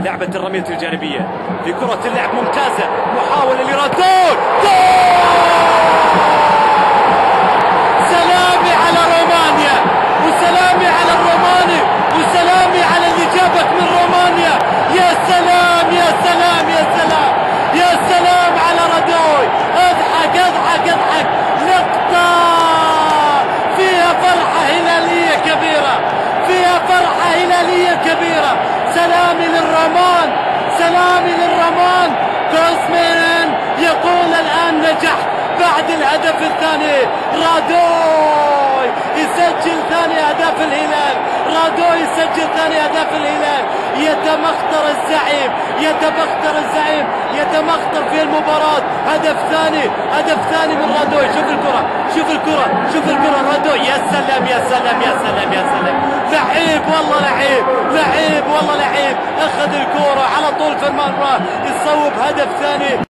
لعبة الرمية الجانبية في كرة اللعب ممتازة، محاولة لرادول، سلامي على رومانيا، وسلامي على الروماني، وسلامي على اللي جابك من رومانيا. يا سلام يا سلام يا سلام يا سلام على رادوي. اضحك اضحك اضحك، لقطة فيها فرحة هلالية كبيرة، فيها فرحة هلالية كبيرة. سلامي للرومان، سلامي للرومان. كوزمين يقول الآن نجحت بعد الهدف الثاني. رادوي يسجل ثاني أهداف الهلال، رادوي يسجل ثاني أهداف الهلال. يتمخطر الزعيم، يتبختر الزعيم، يتمخطر في المباراة. هدف ثاني، هدف ثاني من رادوي. شوف الكرة، شوف الكرة، شوف الكرة. رادوي يا سلام يا سلام يا سلام يا سلام. لعيب والله، لعيب لعيب والله، لعيب. اخذ الكرة على طول في المرمى، يصوب هدف ثاني.